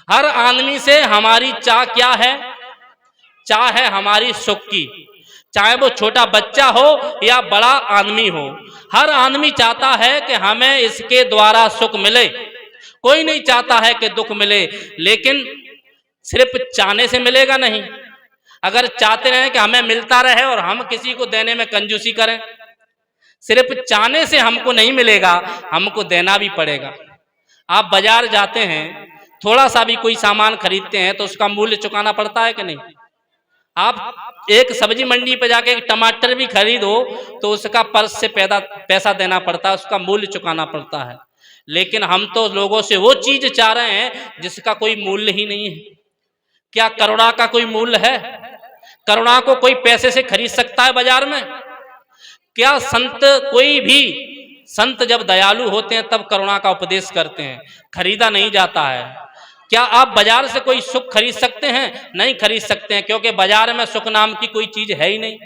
हर आदमी से हमारी चाह क्या है? चाह है हमारी सुख की, चाहे वो छोटा बच्चा हो या बड़ा आदमी हो। हर आदमी चाहता है कि हमें इसके द्वारा सुख मिले, कोई नहीं चाहता है कि दुख मिले। लेकिन सिर्फ चाहने से मिलेगा नहीं। अगर चाहते रहे कि हमें मिलता रहे और हम किसी को देने में कंजूसी करें, सिर्फ चाहने से हमको नहीं मिलेगा, हमको देना भी पड़ेगा। आप बाजार जाते हैं, थोड़ा सा भी कोई सामान खरीदते हैं तो उसका मूल्य चुकाना पड़ता है कि नहीं? आप एक सब्जी मंडी पे जाके एक टमाटर भी खरीदो तो उसका पर्स से पैसा देना पड़ता है, उसका मूल्य चुकाना पड़ता है। लेकिन हम तो लोगों से वो चीज चाह रहे हैं जिसका कोई मूल्य ही नहीं है। क्या करुणा का कोई मूल्य है? करुणा को कोई पैसे से खरीद सकता है बाजार में? क्या संत, कोई भी संत जब दयालु होते हैं तब करुणा का उपदेश करते हैं, खरीदा नहीं जाता है। क्या आप बाजार से कोई सुख खरीद सकते हैं? नहीं खरीद सकते हैं, क्योंकि बाजार में सुख नाम की कोई चीज है ही नहीं।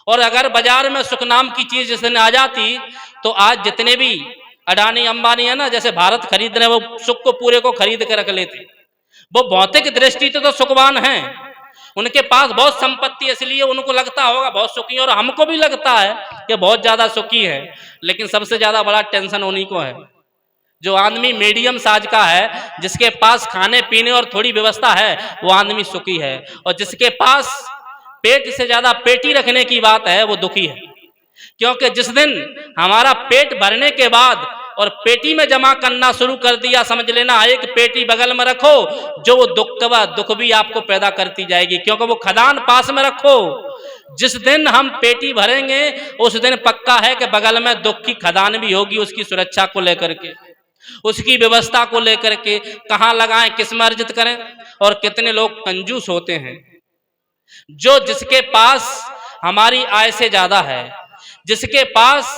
और अगर बाजार में सुख नाम की चीज जिस दिन आ जाती तो आज जितने भी अडानी अंबानी है ना, जैसे भारत खरीद रहे, वो सुख को पूरे को खरीद के रख लेते। वो भौतिक दृष्टि से तो सुखवान हैं, उनके पास बहुत संपत्ति, इसलिए उनको लगता होगा बहुत सुखी, और हमको भी लगता है कि बहुत ज्यादा सुखी है। लेकिन सबसे ज्यादा बड़ा टेंशन उन्हीं को है जो आदमी मीडियम साइज का है, जिसके पास खाने पीने और थोड़ी व्यवस्था है, वो आदमी सुखी है। और जिसके पास पेट से ज्यादा पेटी रखने की बात है, वो दुखी है। क्योंकि जिस दिन हमारा पेट भरने के बाद और पेटी में जमा करना शुरू कर दिया, समझ लेना एक पेटी बगल में रखो, जो वो दुख भी आपको पैदा करती जाएगी, क्योंकि वो खदान पास में रखो। जिस दिन हम पेटी भरेंगे उस दिन पक्का है कि बगल में दुख की खदान भी होगी, उसकी सुरक्षा को लेकर के, उसकी व्यवस्था को लेकर के। कहाँ लगाएं, किस में अर्जित करें। और कितने लोग कंजूस होते हैं, जो जिसके पास हमारी आय से ज्यादा है, जिसके पास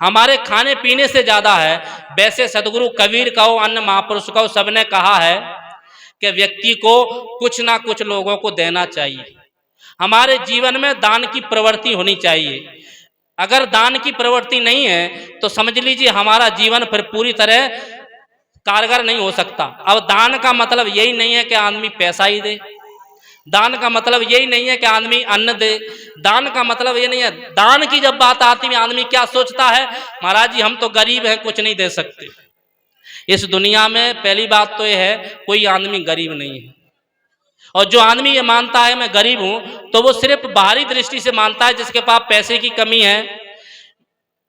हमारे खाने पीने से ज्यादा है। वैसे सदगुरु कबीर कहो, अन्य महापुरुष कहो, सबने कहा है कि व्यक्ति को कुछ ना कुछ लोगों को देना चाहिए। हमारे जीवन में दान की प्रवृत्ति होनी चाहिए। अगर दान की प्रवृत्ति नहीं है तो समझ लीजिए हमारा जीवन फिर पूरी तरह कारगर नहीं हो सकता। अब दान का मतलब यही नहीं है कि आदमी पैसा ही दे, दान का मतलब यही नहीं है कि आदमी अन्न दे, दान का मतलब ये नहीं है। दान की जब बात आती है आदमी क्या सोचता है, महाराज जी हम तो गरीब हैं, कुछ नहीं दे सकते। इस दुनिया में पहली बात तो ये है, कोई आदमी गरीब नहीं है। और जो आदमी ये मानता है मैं गरीब हूं, तो वो सिर्फ बाहरी दृष्टि से मानता है। जिसके पास पैसे की कमी है,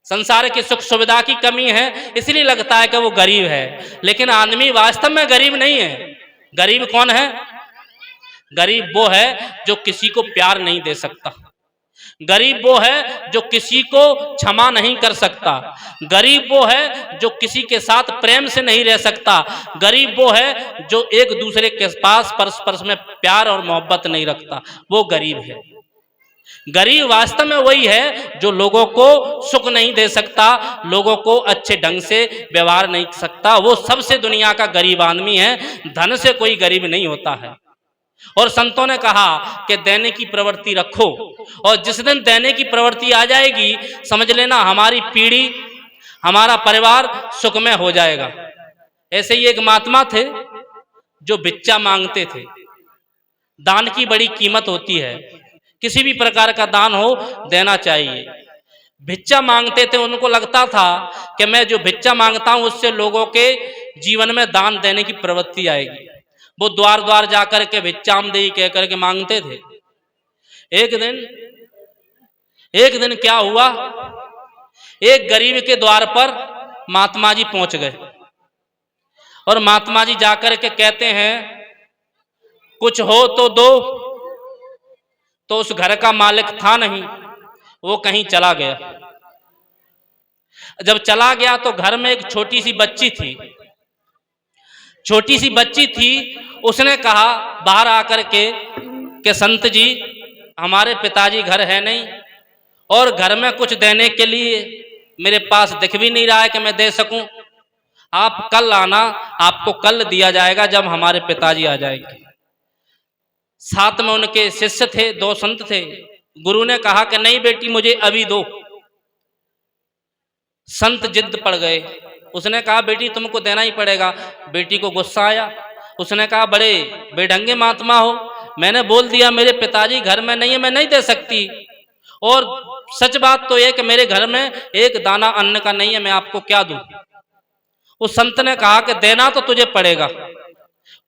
संसार की सुख सुविधा की कमी है, इसलिए लगता है कि वो गरीब है। लेकिन आदमी वास्तव में गरीब नहीं है। गरीब कौन है? गरीब वो है जो किसी को प्यार नहीं दे सकता, गरीब वो है जो किसी को क्षमा नहीं कर सकता, गरीब वो है जो किसी के साथ प्रेम से नहीं रह सकता, गरीब वो है जो एक दूसरे के पास परस्पर में प्यार और मोहब्बत नहीं रखता, वो गरीब है। गरीब वास्तव में वही है जो लोगों को सुख नहीं दे सकता, लोगों को अच्छे ढंग से व्यवहार नहीं कर सकता, वो सबसे दुनिया का गरीब आदमी है। धन से कोई गरीब नहीं होता है। और संतों ने कहा कि देने की प्रवृत्ति रखो, और जिस दिन देने की प्रवृत्ति आ जाएगी समझ लेना हमारी पीढ़ी, हमारा परिवार सुखमय हो जाएगा। ऐसे ही एक महात्मा थे जो भिक्षा मांगते थे। दान की बड़ी कीमत होती है, किसी भी प्रकार का दान हो देना चाहिए। भिक्षा मांगते थे, उनको लगता था कि मैं जो भिक्षा मांगता हूं उससे लोगों के जीवन में दान देने की प्रवृत्ति आएगी। वो द्वार द्वार जाकर के भिक्षाम देही कह करके मांगते थे। एक दिन क्या हुआ, एक गरीब के द्वार पर महात्मा जी पहुंच गए और महात्मा जी जाकर के कहते हैं कुछ हो तो दो। तो उस घर का मालिक था नहीं, वो कहीं चला गया। जब चला गया तो घर में एक छोटी सी बच्ची थी। उसने कहा बाहर आकर के संत जी हमारे पिताजी घर है नहीं, और घर में कुछ देने के लिए मेरे पास दिख भी नहीं रहा है कि मैं दे सकूं। आप कल आना, आपको कल दिया जाएगा जब हमारे पिताजी आ जाएंगे। साथ में उनके शिष्य थे, 2 संत थे। गुरु ने कहा कि नहीं बेटी मुझे अभी दो। संत जिद पड़ गए, उसने कहा बेटी तुमको देना ही पड़ेगा। बेटी को गुस्सा आया उसने कहा बड़े बेढंगे महात्मा हो, मैंने बोल दिया मेरे पिताजी घर में नहीं है, मैं नहीं दे सकती। और सच बात तो ये कि मेरे घर में एक दाना अन्न का नहीं है, मैं आपको क्या दूं। उस संत ने कहा कि देना तो तुझे पड़ेगा,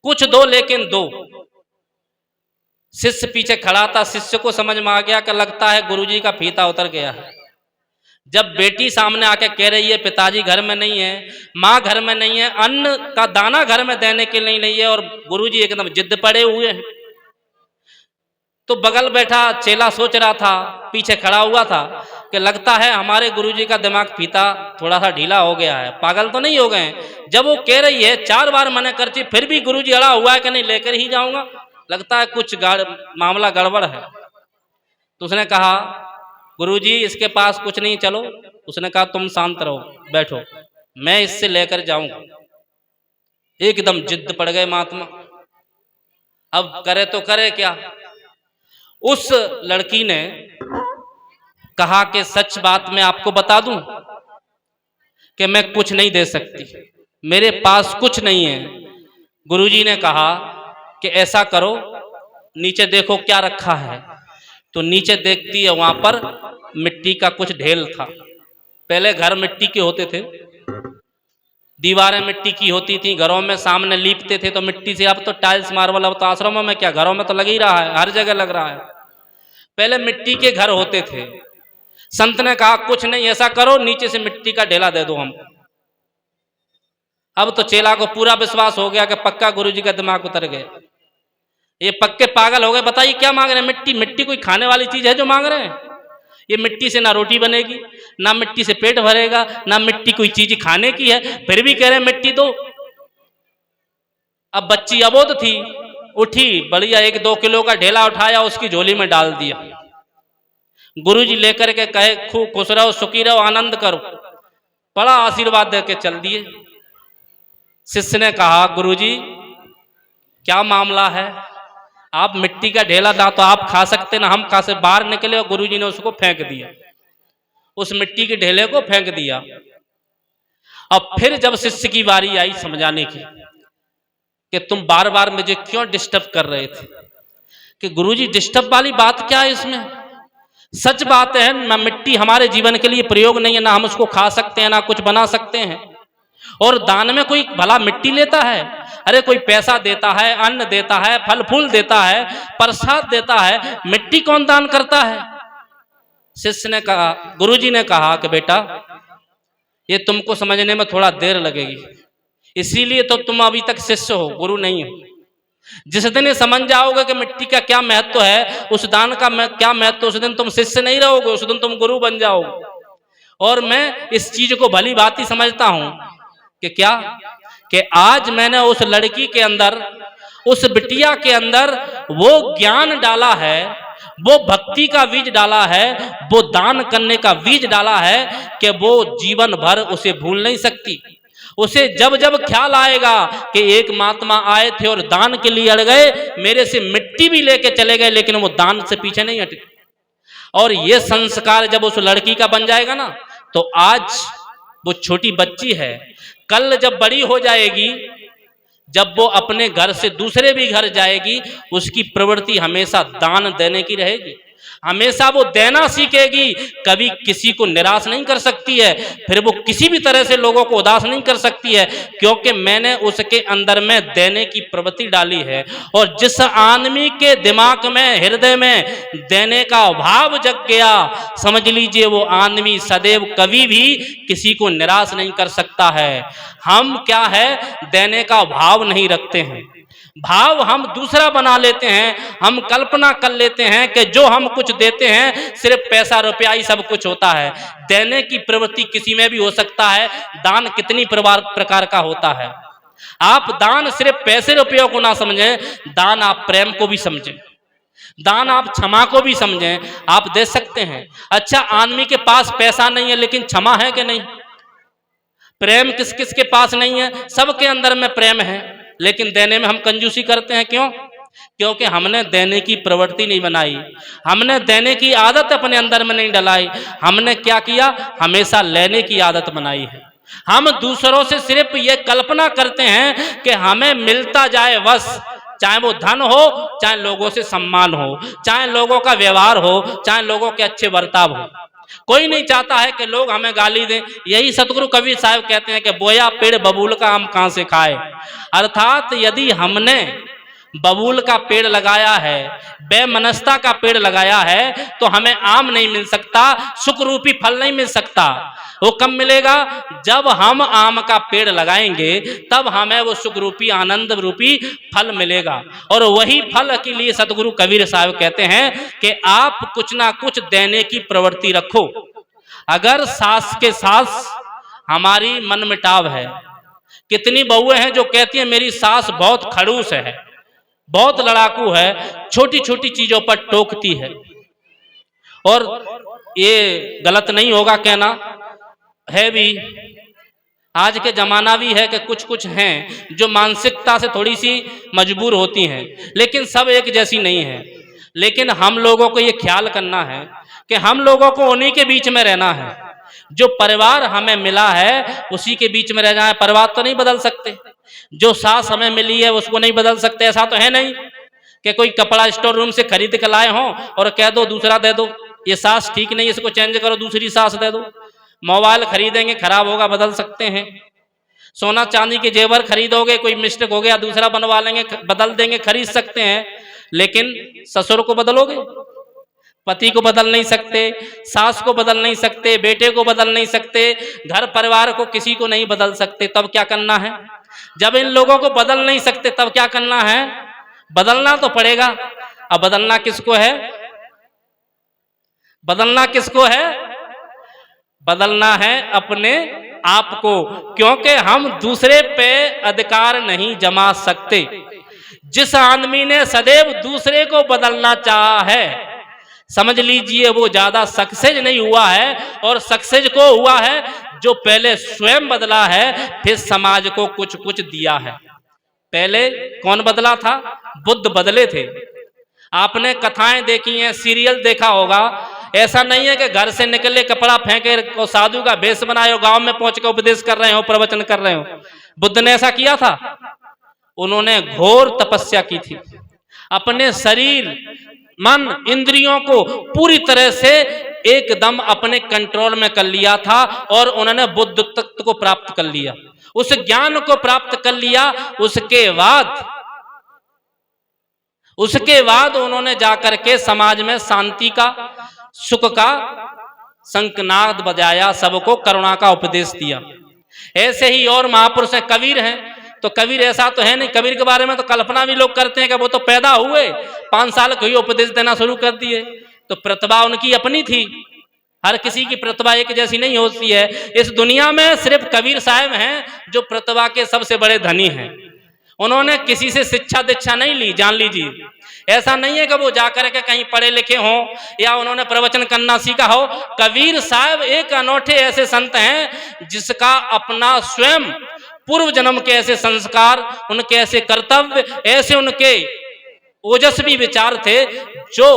कुछ दो लेकिन दो। शिष्य पीछे खड़ा था, शिष्य को समझ में आ गया कि लगता है गुरुजी का फीता उतर गया है। जब बेटी सामने आके कह रही है पिताजी घर में नहीं है, माँ घर में नहीं है, अन्न का दाना घर में देने के लिए नहीं है, और गुरुजी एकदम जिद्द पड़े हुए हैं, तो बगल बैठा चेला सोच रहा था, पीछे खड़ा हुआ था कि लगता है हमारे गुरुजी का दिमाग फीता थोड़ा सा ढीला हो गया है, पागल तो नहीं हो गए। जब वो कह रही है 4 बार मना करती, फिर भी गुरुजी अड़ा हुआ है कि नहीं लेकर ही जाऊंगा, लगता है कुछ मामला गड़बड़ है। तो उसने कहा गुरुजी इसके पास कुछ नहीं, चलो। उसने कहा तुम शांत रहो, बैठो, मैं इससे लेकर जाऊंगा। एकदम जिद्द पड़ गए महात्मा, अब करे तो करे क्या। उस लड़की ने कहा कि सच बात मैं आपको बता दूं कि मैं कुछ नहीं दे सकती, मेरे पास कुछ नहीं है। गुरुजी ने कहा कि ऐसा करो, नीचे देखो क्या रखा है। तो नीचे देखती है, वहां पर मिट्टी का कुछ ढेल था। पहले घर मिट्टी के होते थे, दीवारें मिट्टी की होती थी, घरों में सामने लीपते थे तो मिट्टी से, अब तो टाइल्स मार्बल, अब तो आश्रमों में क्या, घरों में तो लग ही रहा है, हर जगह लग रहा है। पहले मिट्टी के घर होते थे। संत ने कहा कुछ नहीं, ऐसा करो नीचे से मिट्टी का ढेला दे दो हमको। अब तो चेला को पूरा विश्वास हो गया कि पक्का गुरुजी का दिमाग उतर गया, ये पक्के पागल हो गए। बताइए क्या मांग रहे हैं, मिट्टी। मिट्टी कोई खाने वाली चीज है जो मांग रहे हैं? ये मिट्टी से ना रोटी बनेगी, ना मिट्टी से पेट भरेगा, ना मिट्टी कोई चीज खाने की है, फिर भी कह रहे हैं मिट्टी दो। अब बच्ची अबोध थी, उठी, बढ़िया 1-2 किलो का ढेला उठाया, उसकी झोली में डाल दिया। गुरुजी लेकर के कहे खूब खुश रहो, सुखी रहो, आनंद करो, बड़ा आशीर्वाद दे के चल दिए। शिष्य ने कहा गुरुजी क्या मामला है, आप मिट्टी का ढेला ना तो आप खा सकते ना हम खा से, बाहर निकले। और गुरुजी ने उसको फेंक दिया, उस मिट्टी के ढेले को फेंक दिया। अब फिर जब शिष्य की बारी आई समझाने की कि तुम बार बार मुझे क्यों डिस्टर्ब कर रहे थे, कि गुरुजी डिस्टर्ब वाली बात क्या है इसमें, सच बात है ना, मिट्टी हमारे जीवन के लिए प्रयोग नहीं है, ना हम उसको खा सकते हैं ना कुछ बना सकते हैं। और दान में कोई भला मिट्टी लेता है? अरे कोई पैसा देता है, अन्न देता है, फल फूल देता है, प्रसाद देता है, मिट्टी कौन दान करता है? शिष्य ने कहा, गुरुजी ने कहा कि बेटा ये तुमको समझने में थोड़ा देर लगेगी, इसीलिए तो तुम अभी तक शिष्य हो, गुरु नहीं हो। जिस दिन ये समझ जाओगे कि मिट्टी का क्या महत्व है, उस दान का क्या महत्व, उस दिन तुम शिष्य नहीं रहोगे, उस दिन तुम गुरु बन जाओगे। और मैं इस चीज को भली भांति समझता हूं कि क्या, कि आज मैंने उस लड़की के अंदर, उस बिटिया के अंदर वो ज्ञान डाला है, वो भक्ति का बीज डाला है, वो दान करने का बीज डाला है कि वो जीवन भर उसे भूल नहीं सकती। उसे जब जब ख्याल आएगा कि एक महात्मा आए थे और दान के लिए अड़ गए, मेरे से मिट्टी भी लेके चले गए लेकिन वो दान से पीछे नहीं हटे। और ये संस्कार जब उस लड़की का बन जाएगा ना, तो आज वो छोटी बच्ची है, कल जब बड़ी हो जाएगी, जब वो अपने घर से दूसरे भी घर जाएगी, उसकी प्रवृत्ति हमेशा दान देने की रहेगी, हमेशा वो देना सीखेगी, कभी किसी को निराश नहीं कर सकती है, फिर वो किसी भी तरह से लोगों को उदास नहीं कर सकती है, क्योंकि मैंने उसके अंदर में देने की प्रवृत्ति डाली है। और जिस आदमी के दिमाग में, हृदय में देने का भाव जग गया, समझ लीजिए वो आदमी सदैव कभी भी किसी को निराश नहीं कर सकता है। हम क्या है, देने का भाव नहीं रखते हैं, भाव हम दूसरा बना लेते हैं। हम कल्पना कर लेते हैं कि जो हम कुछ देते हैं सिर्फ पैसा रुपया ही सब कुछ होता है। देने की प्रवृत्ति किसी में भी हो सकता है। दान कितनी प्रकार का होता है। आप दान सिर्फ पैसे रुपयों को ना समझें, दान आप प्रेम को भी समझें, दान आप क्षमा को भी समझें। आप दे सकते हैं। अच्छा, आदमी के पास पैसा नहीं है लेकिन क्षमा है कि नहीं? प्रेम किस किस के पास नहीं है? सबके अंदर में प्रेम है, लेकिन देने में हम कंजूसी करते हैं। क्यों? क्योंकि हमने देने की प्रवृत्ति नहीं बनाई, हमने देने की आदत अपने अंदर में नहीं डलाई। हमने क्या किया? हमेशा लेने की आदत बनाई है। हम दूसरों से सिर्फ ये कल्पना करते हैं कि हमें मिलता जाए बस, चाहे वो धन हो, चाहे लोगों से सम्मान हो, चाहे लोगों का व्यवहार हो, चाहे लोगों के अच्छे बर्ताव हो। कोई नहीं चाहता है कि लोग हमें गाली दें। यही सतगुरु कबीर साहब कहते हैं कि बोया पेड़ बबूल का हम कहां से खाए। अर्थात यदि हमने बबूल का पेड़ लगाया है, बेमनस्ता का पेड़ लगाया है, तो हमें आम नहीं मिल सकता, सुख रूपी फल नहीं मिल सकता। वो कब मिलेगा? जब हम आम का पेड़ लगाएंगे तब हमें वो सुख रूपी आनंद रूपी फल मिलेगा। और वही फल के लिए सतगुरु कबीर साहब कहते हैं कि आप कुछ ना कुछ देने की प्रवृत्ति रखो। अगर सास के सास हमारी मनमुटाव है, कितनी बहुएं हैं जो कहती हैं मेरी सास बहुत खड़ूस है, बहुत लड़ाकू है, छोटी छोटी चीजों पर टोकती है। और ये गलत नहीं होगा कहना, है भी, आज के जमाना भी है कि कुछ कुछ हैं जो मानसिकता से थोड़ी सी मजबूर होती हैं, लेकिन सब एक जैसी नहीं है। लेकिन हम लोगों को ये ख्याल करना है कि हम लोगों को उन्हीं के बीच में रहना है। जो परिवार हमें मिला है उसी के बीच में रह जाए। परिवार तो नहीं बदल सकते, जो सास हमें मिली है उसको नहीं बदल सकते। ऐसा तो है नहीं कि कोई कपड़ा स्टोर रूम से खरीद के लाए हों और कह दो दूसरा दे दो, ये सास ठीक नहीं, इसको चेंज करो, दूसरी सास दे दो। मोबाइल खरीदेंगे खराब होगा, बदल सकते हैं। सोना चांदी के जेवर खरीदोगे, कोई मिस्टेक हो गया दूसरा बनवा लेंगे, बदल देंगे, खरीद सकते हैं। लेकिन ससुर को बदलोगे? पति को बदल नहीं सकते, सास को बदल नहीं सकते, बेटे को बदल नहीं सकते, घर परिवार को किसी को नहीं बदल सकते। तब क्या करना है? जब इन लोगों को बदल नहीं सकते तब क्या करना है? बदलना तो पड़ेगा। अब बदलना किसको है? बदलना किसको है? बदलना है अपने आप को, क्योंकि हम दूसरे पे अधिकार नहीं जमा सकते। जिस आदमी ने सदैव दूसरे को बदलना चाहा है, समझ लीजिए वो ज्यादा सक्सेस नहीं हुआ है। और सक्सेस को हुआ है जो पहले स्वयं बदला है, फिर समाज को कुछ कुछ दिया है। पहले कौन बदला था? बुद्ध बदले थे। आपने कथाएं देखी हैं, सीरियल देखा होगा। ऐसा नहीं है कि घर से निकले कपड़ा फेंके और साधु का भेष बनाए, गांव में पहुंच कर उपदेश कर रहे हो, प्रवचन कर रहे हो। बुद्ध ने ऐसा किया था? उन्होंने घोर तपस्या की थी, अपने शरीर मन इंद्रियों को पूरी तरह से एकदम अपने कंट्रोल में कर लिया था और उन्होंने बुद्ध तत्व को प्राप्त कर लिया, उस ज्ञान को प्राप्त कर लिया। उसके बाद उन्होंने जाकर के समाज में शांति का, सुख का शंखनाद बजाया, सबको करुणा का उपदेश दिया। ऐसे ही और महापुरुष हैं, कबीर हैं। तो कबीर ऐसा तो है नहीं, कबीर के बारे में तो कल्पना भी लोग करते हैं कि वो तो पैदा हुए 5 साल को ही उपदेश देना शुरू कर दिए। तो प्रतिभा उनकी अपनी थी, हर किसी की प्रतिभा एक जैसी नहीं होती है। इस दुनिया में सिर्फ कबीर साहब हैं जो प्रतिभा के सबसे बड़े धनी हैं। उन्होंने किसी से शिक्षा दीक्षा नहीं ली, जान लीजिए। ऐसा नहीं है कि वो जाकर के कहीं पढ़े लिखे हों या उन्होंने प्रवचन करना सीखा हो। कबीर साहब एक अनोखे ऐसे संत हैं जिसका अपना स्वयं पूर्व जन्म के ऐसे संस्कार, उनके ऐसे कर्तव्य, ऐसे उनके ओजस्वी विचार थे जो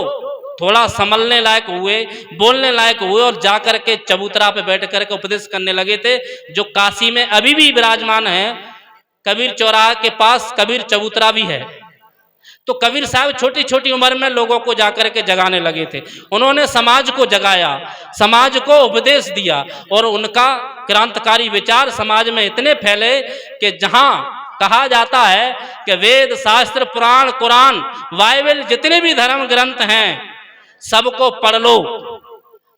थोड़ा संभलने लायक हुए, बोलने लायक हुए और जाकर के चबूतरा पे बैठ करके उपदेश करने लगे थे, जो काशी में अभी भी विराजमान है। कबीर चौराहे के पास कबीर चबूतरा भी है। तो कबीर साहब छोटी छोटी उम्र में लोगों को जाकर के जगाने लगे थे। उन्होंने समाज को जगाया, समाज को उपदेश दिया और उनका क्रांतिकारी विचार समाज में इतने फैले कि जहां कहा जाता है कि वेद, शास्त्र, पुराण, कुरान, बाइबल, जितने भी धर्म ग्रंथ हैं सबको पढ़ लो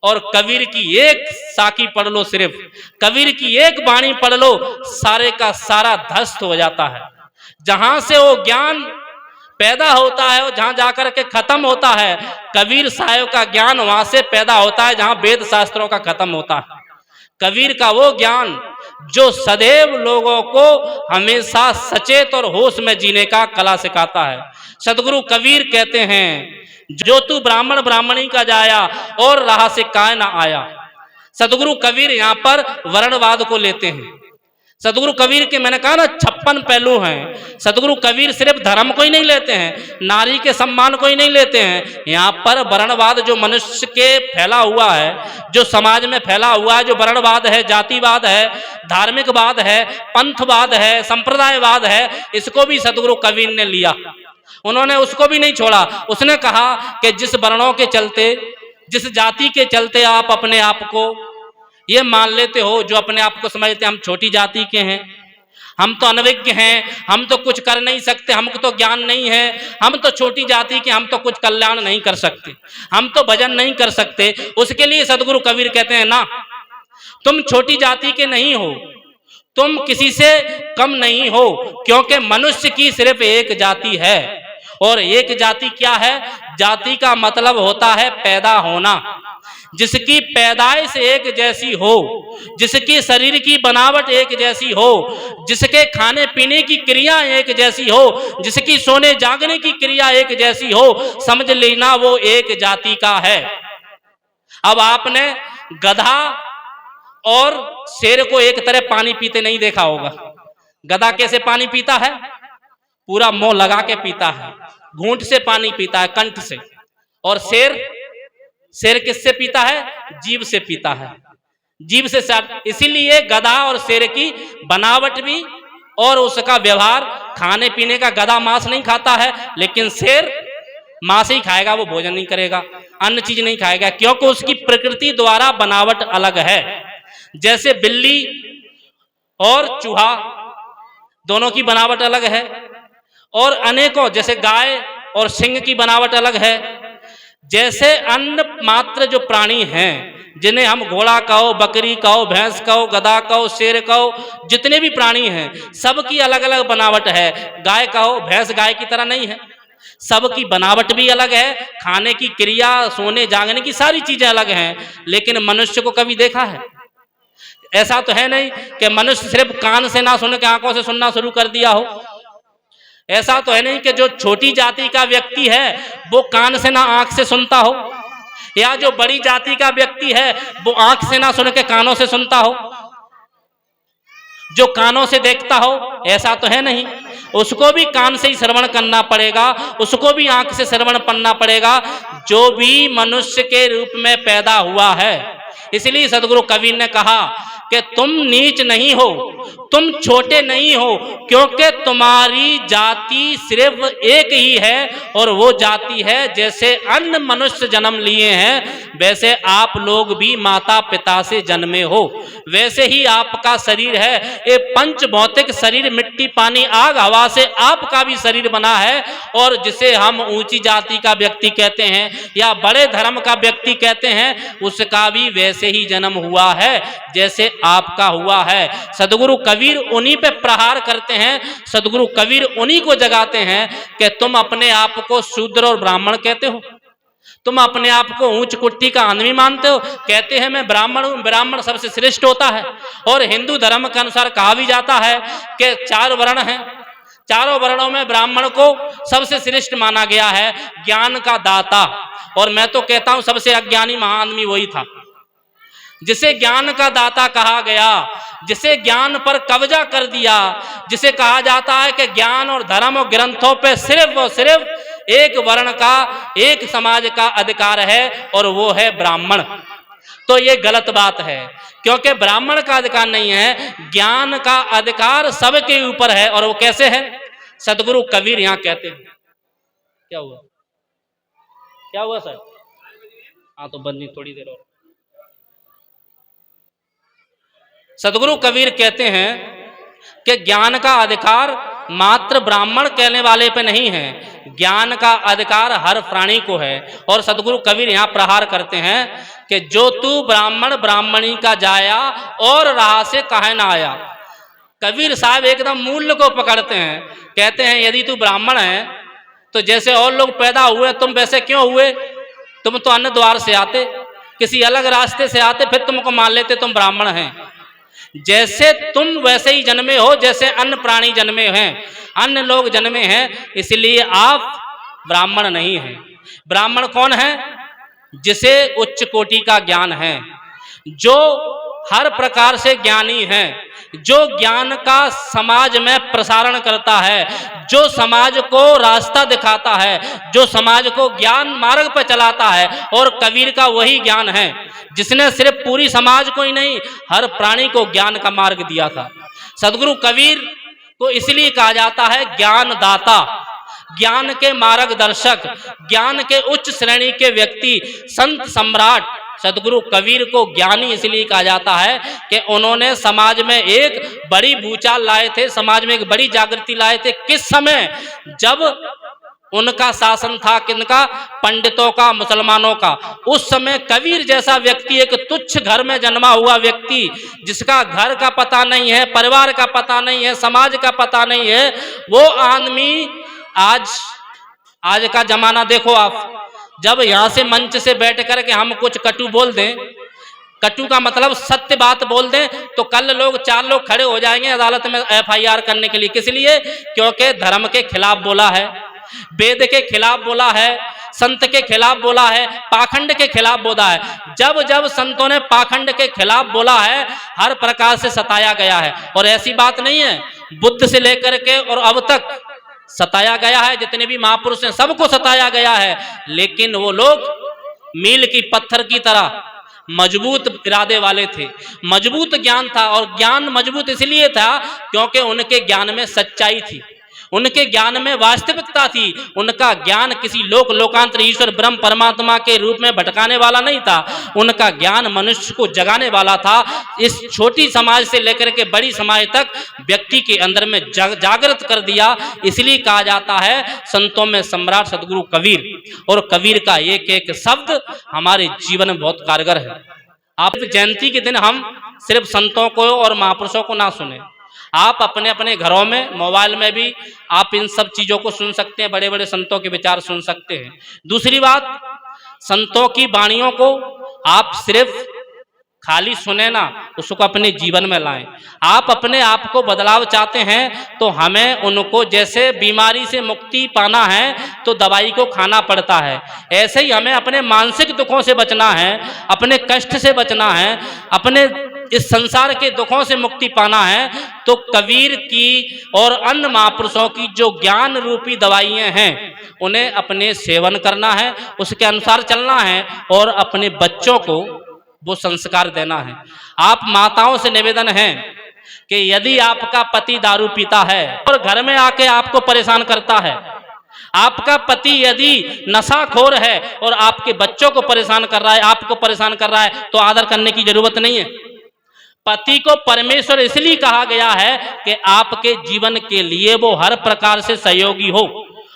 और कबीर की एक साखी पढ़ लो, सिर्फ कबीर की एक वाणी पढ़ लो, सारे का सारा ध्वस्त हो जाता है। जहां से वो ज्ञान पैदा होता है और जहां जाकर के खत्म होता है, कबीर साहब का ज्ञान वहां से पैदा होता है जहां वेद शास्त्रों का खत्म होता है। कबीर का वो ज्ञान जो सदैव लोगों को हमेशा सचेत और होश में जीने का कला सिखाता है। सदगुरु कबीर कहते हैं, जो तू ब्राह्मण ब्राह्मणी का जाया और राह से काय ना आया। सदगुरु कबीर यहाँ पर वर्णवाद को लेते हैं। सदगुरु कबीर के, मैंने कहा ना 56 पहलू हैं। सदगुरु कबीर सिर्फ धर्म को ही नहीं लेते हैं, नारी के सम्मान को ही नहीं लेते हैं। यहाँ पर वर्णवाद जो मनुष्य के फैला हुआ है, जो समाज में फैला हुआ है, जो वर्णवाद है, जातिवाद है, धार्मिकवाद है, पंथवाद है, संप्रदायवाद है, इसको भी सदगुरु कबीर ने लिया। उन्होंने उसको भी नहीं छोड़ा। उसने कहा कि जिस वर्णों के चलते, जिस जाति के चलते आप अपने आप को ये मान लेते हो, जो अपने आप को समझते हैं हम छोटी जाति के हैं, हम तो अनभिज्ञ हैं, हम तो कुछ कर नहीं सकते, हमको तो ज्ञान नहीं है, हम तो छोटी जाति के, हम तो कुछ कल्याण नहीं कर सकते, हम तो भजन नहीं कर सकते, उसके लिए सदगुरु कबीर कहते हैं ना, तुम छोटी जाति के नहीं हो, तुम किसी से कम नहीं हो, क्योंकि मनुष्य की सिर्फ एक जाति है। और एक जाति क्या है? जाति का मतलब होता है पैदा होना। जिसकी पैदाइश एक जैसी हो, जिसकी शरीर की बनावट एक जैसी हो, जिसके खाने पीने की क्रिया एक जैसी हो, जिसकी सोने जागने की क्रिया एक जैसी हो, समझ लेना वो एक जाति का है। अब आपने गधा और शेर को एक तरह पानी पीते नहीं देखा होगा। गधा कैसे पानी पीता है? पूरा मुंह लगा के पीता है, घूंट से पानी पीता है, कंठ से। और शेर किससे पीता है? जीभ से पीता है, जीभ से। इसीलिए गधा और शेर की बनावट भी और उसका व्यवहार, खाने पीने का, गधा मांस नहीं खाता है, लेकिन शेर मांस ही खाएगा, वो भोजन नहीं करेगा, अन्य चीज नहीं खाएगा, क्योंकि उसकी प्रकृति द्वारा बनावट अलग है। जैसे बिल्ली और चूहा दोनों की बनावट अलग है, और अनेकों, जैसे गाय और सिंह की बनावट अलग है। जैसे अन्य मात्र जो प्राणी हैं, जिन्हें हम घोड़ा कहो, बकरी कहो, भैंस कहो, गधा कहो, शेर कहो, जितने भी प्राणी हैं सबकी अलग अलग बनावट है। गाय कहो, भैंस गाय की तरह नहीं है, सबकी बनावट भी अलग है, खाने की क्रिया, सोने जागने की सारी चीजें अलग हैं। लेकिन मनुष्य को कभी देखा है? ऐसा तो है नहीं कि मनुष्य सिर्फ कान से ना सुन के आंखों से सुनना शुरू कर दिया हो। ऐसा तो है नहीं कि जो छोटी जाति का व्यक्ति है वो कान से ना आंख से सुनता हो, या जो बड़ी जाति का व्यक्ति है वो आंख से ना सुन के कानों से सुनता हो, जो कानों से देखता हो। ऐसा तो है नहीं, उसको भी कान से ही श्रवण करना पड़ेगा, उसको भी आंख से श्रवण करना पड़ेगा, जो भी मनुष्य के रूप में पैदा हुआ है। इसलिए सदगुरु कबीर ने कहा कि तुम नीच नहीं हो, तुम छोटे नहीं हो, क्योंकि तुम्हारी जाति सिर्फ एक ही है, और वो जाति है जैसे अन्य मनुष्य जन्म लिए हैं वैसे आप लोग भी माता पिता से जन्मे हो, वैसे ही आपका शरीर है। ये पंच भौतिक शरीर, मिट्टी पानी आग हवा से आपका भी शरीर बना है। और जिसे हम ऊंची जाति का व्यक्ति कहते हैं या बड़े धर्म का व्यक्ति कहते हैं, उसका भी वैसे ही जन्म हुआ है जैसे आपका हुआ है। सदगुरु कबीर उन्हीं पे प्रहार करते हैं, सदगुरु कबीर उन्हीं को जगाते हैं कि तुम अपने आप को शूद्र और ब्राह्मण कहते हो, तुम अपने आप को ऊंच कुट्टी का आदमी मानते हो, कहते हैं मैं ब्राह्मण हूं, ब्राह्मण सबसे श्रेष्ठ होता है। और हिंदू धर्म के अनुसार कहा भी जाता है कि 4 वर्ण हैं, चारों वर्णों में ब्राह्मण को सबसे श्रेष्ठ माना गया है, ज्ञान का दाता। और मैं तो कहता हूं सबसे अज्ञानी महाआदमी वही था जिसे ज्ञान का दाता कहा गया, जिसे ज्ञान पर कब्जा कर दिया, जिसे कहा जाता है कि ज्ञान और धर्म और ग्रंथों पे सिर्फ और सिर्फ एक वर्ण का, एक समाज का अधिकार है, और वो है ब्राह्मण। तो ये गलत बात है, क्योंकि ब्राह्मण का अधिकार नहीं है, ज्ञान का अधिकार सबके ऊपर है। और वो कैसे है? सदगुरु कबीर यहां कहते हैं। क्या हुआ? क्या हुआ सर? हाँ तो बंदी थोड़ी देर और। सदगुरु कबीर कहते हैं कि ज्ञान का अधिकार मात्र ब्राह्मण कहने वाले पे नहीं है, ज्ञान का अधिकार हर प्राणी को है। और सदगुरु कबीर यहाँ प्रहार करते हैं कि जो तू ब्राह्मण ब्राह्मणी का जाया, और राह से काहे ना आया। कबीर साहब एकदम मूल्य को पकड़ते हैं, कहते हैं यदि तू ब्राह्मण है तो जैसे और लोग पैदा हुए तुम वैसे क्यों हुए? तुम तो अन्य द्वार से आते, किसी अलग रास्ते से आते, फिर तुमको मान लेते तुम ब्राह्मण हैं। जैसे तुम वैसे ही जन्मे हो जैसे अन्य प्राणी जन्मे हैं, अन्य लोग जन्मे हैं, इसलिए आप ब्राह्मण नहीं हैं। ब्राह्मण कौन है? जिसे उच्च कोटि का ज्ञान है, जो हर प्रकार से ज्ञानी है, जो ज्ञान का समाज में प्रसारण करता है, जो समाज को रास्ता दिखाता है, जो समाज को ज्ञान मार्ग पर चलाता है। और कबीर का वही ज्ञान है जिसने सिर्फ पूरी समाज को ही नहीं, हर प्राणी को ज्ञान का मार्ग दिया था। सदगुरु कबीर को इसलिए कहा जाता है ज्ञानदाता, ज्ञान के मार्गदर्शक, ज्ञान के उच्च श्रेणी के व्यक्ति, संत सम्राट। सदगुरु कबीर को ज्ञानी इसलिए कहा जाता है कि उन्होंने समाज में एक बड़ी भूचाल लाए थे, समाज में एक बड़ी जागृति लाए थे। किस समय? जब उनका शासन था, किनका? पंडितों का, मुसलमानों का। उस समय कबीर जैसा व्यक्ति, एक तुच्छ घर में जन्मा हुआ व्यक्ति, जिसका घर का पता नहीं है, परिवार का पता नहीं है, समाज का पता नहीं है, वो आदमी आज का जमाना देखो आप, जब यहां से मंच से बैठ कर के हम कुछ कटु बोल दें, कटु का मतलब सत्य बात बोल दें, तो कल लोग 4 लोग खड़े हो जाएंगे अदालत में FIR करने के लिए। किस लिए? क्योंकि धर्म के खिलाफ बोला है, वेद के खिलाफ बोला है, संत के खिलाफ बोला है, पाखंड के खिलाफ बोला है। जब जब संतों ने पाखंड के खिलाफ बोला है, हर प्रकार से सताया गया है। और ऐसी बात नहीं है, बुद्ध से लेकर के और अब तक सताया गया है, जितने भी महापुरुष हैं सबको सताया गया है। लेकिन वो लोग मील की पत्थर की तरह मजबूत इरादे वाले थे, मजबूत ज्ञान था। और ज्ञान मजबूत इसलिए था क्योंकि उनके ज्ञान में सच्चाई थी, उनके ज्ञान में वास्तविकता थी। उनका ज्ञान किसी लोकांतर ईश्वर ब्रह्म परमात्मा के रूप में भटकाने वाला नहीं था, उनका ज्ञान मनुष्य को जगाने वाला था। इस छोटी समाज से लेकर के बड़ी समाज तक व्यक्ति के अंदर में जागृत कर दिया। इसलिए कहा जाता है संतों में सम्राट सदगुरु कबीर। और कबीर का एक एक शब्द हमारे जीवन में बहुत कारगर है। आप जयंती के दिन हम सिर्फ संतों को और महापुरुषों को ना सुने, आप अपने अपने घरों में, मोबाइल में भी आप इन सब चीज़ों को सुन सकते हैं, बड़े बड़े संतों के विचार सुन सकते हैं। दूसरी बात, संतों की वाणियों को आप सिर्फ खाली सुने ना, उसको अपने जीवन में लाएं। आप अपने आप को बदलाव चाहते हैं तो हमें उनको, जैसे बीमारी से मुक्ति पाना है तो दवाई को खाना पड़ता है, ऐसे ही हमें अपने मानसिक दुखों से बचना है, अपने कष्ट से बचना है, अपने इस संसार के दुखों से मुक्ति पाना है, तो कबीर की और अन्य महापुरुषों की जो ज्ञान रूपी दवाइयाँ हैं उन्हें अपने सेवन करना है, उसके अनुसार चलना है और अपने बच्चों को वो संस्कार देना है। आप माताओं से निवेदन है कि यदि आपका पति दारू पीता है और घर में आके आपको परेशान करता है, आपका पति यदि नशाखोर है और आपके बच्चों को परेशान कर रहा है, आपको परेशान कर रहा है, तो आदर करने की जरूरत नहीं है। पति को परमेश्वर इसलिए कहा गया है कि आपके जीवन के लिए वो हर प्रकार से सहयोगी हो,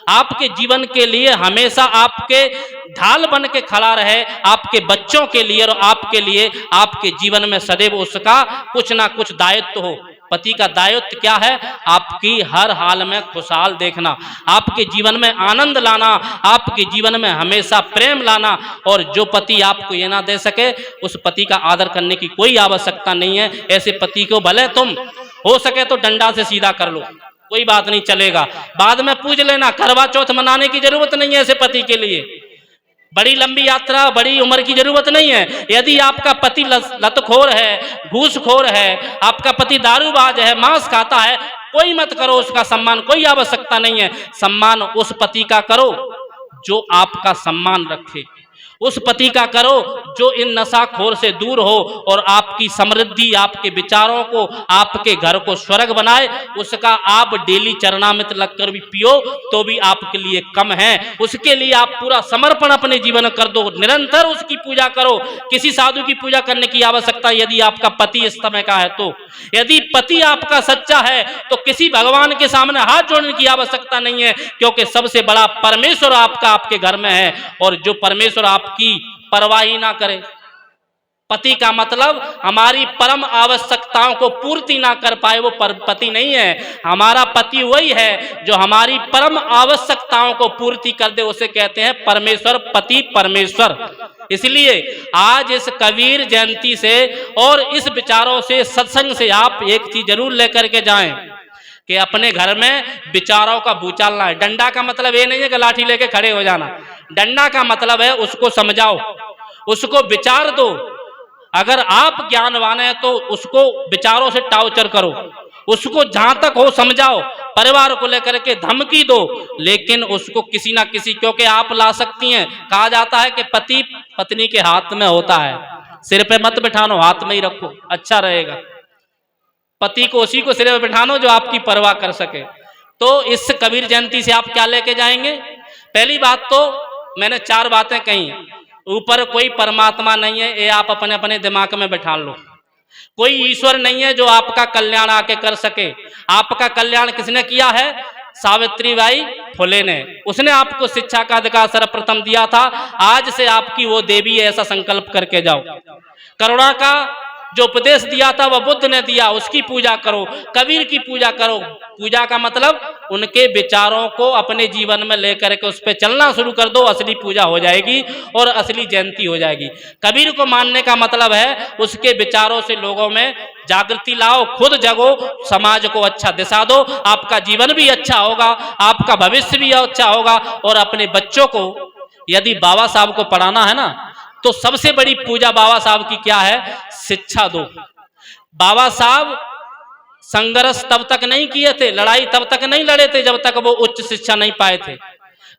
आपके जीवन के लिए हमेशा आपके ढाल बन के खड़ा रहे, आपके बच्चों के लिए और आपके लिए, आपके जीवन में सदैव उसका कुछ ना कुछ दायित्व हो। पति का दायित्व क्या है? आपकी हर हाल में खुशहाल देखना, आपके जीवन में आनंद लाना, आपके जीवन में हमेशा प्रेम लाना। और जो पति आपको ये ना दे सके, उस पति का आदर करने की कोई आवश्यकता नहीं है। ऐसे पति को भले तुम हो सके तो डंडा से सीधा कर लो, कोई बात नहीं, चलेगा, बाद में पूज लेना। करवा चौथ मनाने की जरूरत नहीं है ऐसे पति के लिए, बड़ी लंबी यात्रा, बड़ी उम्र की जरूरत नहीं है। यदि आपका पति लतखोर है, घूसखोर है, आपका पति दारूबाज है, मांस खाता है, कोई मत करो उसका सम्मान, कोई आवश्यकता नहीं है। सम्मान उस पति का करो जो आपका सम्मान रखे, उस पति का करो जो इन नशाखोर से दूर हो और आपकी समृद्धि, आपके विचारों को, आपके घर को स्वर्ग बनाए। उसका आप डेली चरणामृत लगकर भी पियो तो भी आपके लिए कम है। उसके लिए आप पूरा समर्पण अपने जीवन कर दो, निरंतर उसकी पूजा करो। किसी साधु की पूजा करने की आवश्यकता यदि आपका पति इस समय का है तो, यदि पति आपका सच्चा है तो किसी भगवान के सामने हाथ जोड़ने की आवश्यकता नहीं है, क्योंकि सबसे बड़ा परमेश्वर आपका आपके घर में है। और जो परमेश्वर आपकी परवाह ही ना करे, पति का मतलब हमारी परम आवश्यकताओं को पूर्ति ना कर पाए, वो पति नहीं है। हमारा पति वही है जो हमारी परम आवश्यकताओं को पूर्ति कर दे, उसे कहते हैं परमेश्वर, पति परमेश्वर। इसलिए आज इस कबीर जयंती से और इस विचारों से, सत्संग से आप एक चीज जरूर लेकर के जाएं कि अपने घर में विचारों का भूचाल ना है। डंडा का मतलब ये नहीं है कि लाठी लेके खड़े हो जाना, डंडा का मतलब है उसको समझाओ, उसको विचार दो, अगर आप ज्ञानवान हैं तो उसको विचारों से टार्चर करो, उसको जहां तक हो समझाओ, परिवार को लेकर के धमकी दो, लेकिन उसको किसी ना किसी, क्योंकि आप ला सकती हैं। कहा जाता है कि पति पत्नी के हाथ में होता है, सिर पे मत बिठानो, हाथ में ही रखो, अच्छा रहेगा। पति को उसी को सिर पे बिठानो जो आपकी परवाह कर सके। तो इस कबीर जयंती से आप क्या लेके जाएंगे? पहली बात तो मैंने 4 बातें कही। ऊपर कोई परमात्मा नहीं है, ये आप अपने अपने दिमाग में बैठा लो। कोई ईश्वर नहीं है जो आपका कल्याण आके कर सके। आपका कल्याण किसने किया है? सावित्रीबाई फुले ने। उसने आपको शिक्षा का अधिकार सर्वप्रथम दिया था। आज से आपकी वो देवी है, ऐसा संकल्प करके जाओ। करुणा का जो उपदेश दिया था वह बुद्ध ने दिया, उसकी पूजा करो। कबीर की पूजा करो। पूजा का मतलब उनके विचारों को अपने जीवन में लेकर के उस पर चलना शुरू कर दो, असली पूजा हो जाएगी और असली जयंती हो जाएगी। कबीर को मानने का मतलब है उसके विचारों से लोगों में जागृति लाओ, खुद जगो, समाज को अच्छा दिशा दो, आपका जीवन भी अच्छा होगा, आपका भविष्य भी अच्छा होगा। और अपने बच्चों को यदि बाबा साहब को पढ़ाना है ना, तो सबसे बड़ी पूजा बाबा साहब की क्या है? शिक्षा दो। बाबा साहब संघर्ष तब तक नहीं किए थे, लड़ाई तब तक नहीं लड़े थे जब तक वो उच्च शिक्षा नहीं पाए थे।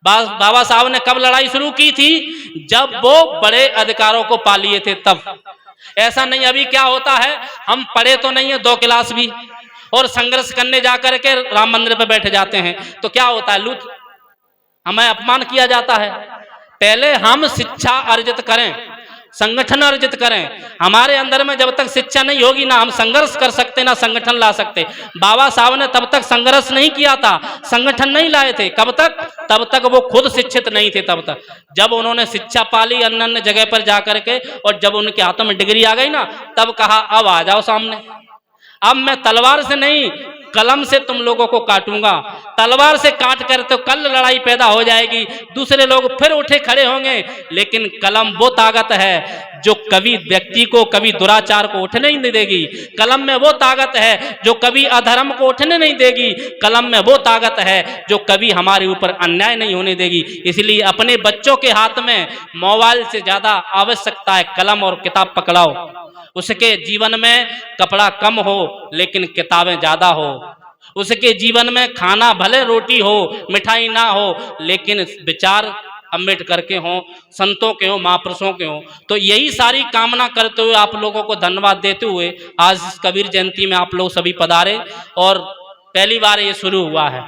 बाबा साहब ने कब लड़ाई शुरू की थी? जब वो बड़े अधिकारों को पा लिए थे तब। ऐसा नहीं अभी क्या होता है, हम पढ़े तो नहीं है 2 क्लास भी और संघर्ष करने जाकर के राम मंदिर पे बैठ जाते हैं, तो क्या होता है? लूट, हमें अपमान किया जाता है। पहले हम शिक्षा अर्जित करें, संगठन अर्जित करें। हमारे अंदर में जब तक शिक्षा नहीं होगी ना हम संघर्ष कर सकते ना संगठन ला सकते। बाबा साहब ने तब तक संघर्ष नहीं किया था, संगठन नहीं लाए थे। कब तक? तब तक वो खुद शिक्षित नहीं थे। तब तक जब उन्होंने शिक्षा पाली अन्य अन्य जगह पर जाकर के, और जब उनके हाथों में डिग्री आ गई ना, तब कहा अब आ जाओ सामने, अब मैं तलवार से नहीं कलम से तुम लोगों को काटूंगा। तलवार से काट कर तो कल लड़ाई पैदा हो जाएगी, दूसरे लोग फिर उठे खड़े होंगे, लेकिन कलम वो ताकत है जो कभी व्यक्ति को, कभी दुराचार को उठने नहीं देगी। कलम में वो ताकत है जो कभी अधर्म को उठने नहीं देगी। कलम में वो ताकत है जो कभी हमारे ऊपर अन्याय नहीं होने देगी। इसलिए अपने बच्चों के हाथ में मोबाइल से ज्यादा आवश्यकता है कलम और किताब पकड़ाओ। उसके जीवन में कपड़ा कम हो लेकिन किताबें ज्यादा हो। उसके जीवन में खाना भले रोटी हो, मिठाई ना हो, लेकिन विचार अम्बेडकर के हों, संतों के हों, महापुरुषों के हों। तो यही सारी कामना करते हुए आप लोगों को धन्यवाद देते हुए आज इस कबीर जयंती में आप लोग सभी पधारे और पहली बार ये शुरू हुआ है।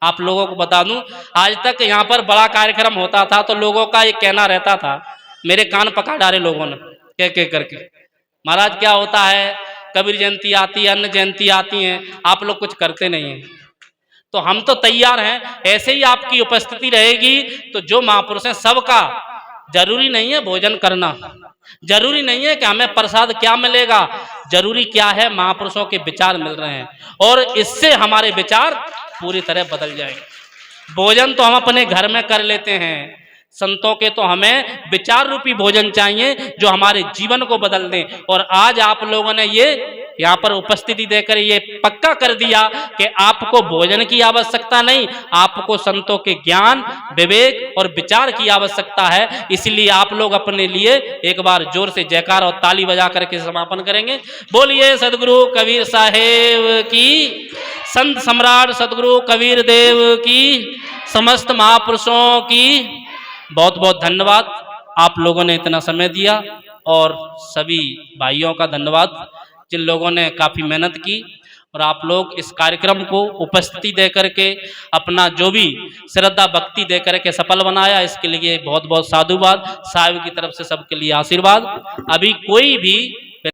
आप लोगों को बता दूं, आज तक यहाँ पर बड़ा कार्यक्रम होता था तो लोगों का ये कहना रहता था, मेरे कान पकड़ डाले लोगों ने कह करके, महाराज क्या होता है, कबीर जयंती आती है, अन्य जयंती आती हैं, आप लोग कुछ करते नहीं हैं। तो हम तो तैयार हैं, ऐसे ही आपकी उपस्थिति रहेगी तो जो महापुरुष हैं सबका, जरूरी नहीं है भोजन करना, जरूरी नहीं है कि हमें प्रसाद क्या मिलेगा, जरूरी क्या है महापुरुषों के विचार मिल रहे हैं और इससे हमारे विचार पूरी तरह बदल जाएंगे। भोजन तो हम अपने घर में कर लेते हैं, संतों के तो हमें विचार रूपी भोजन चाहिए जो हमारे जीवन को बदल दें। और आज आप लोगों ने ये यहाँ पर उपस्थिति देकर ये पक्का कर दिया कि आपको भोजन की आवश्यकता नहीं, आपको संतों के ज्ञान, विवेक और विचार की आवश्यकता है। इसलिए आप लोग अपने लिए एक बार जोर से जयकार और ताली बजा करके समापन करेंगे। बोलिए सदगुरु कबीर साहेब की, संत सम्राट सदगुरु कबीर देव की, समस्त महापुरुषों की बहुत बहुत धन्यवाद। आप लोगों ने इतना समय दिया और सभी भाइयों का धन्यवाद जिन लोगों ने काफ़ी मेहनत की और आप लोग इस कार्यक्रम को उपस्थिति दे करके अपना जो भी श्रद्धा भक्ति दे करके सफल बनाया, इसके लिए बहुत बहुत साधुवाद। साहिब की तरफ से सबके लिए आशीर्वाद। अभी कोई भी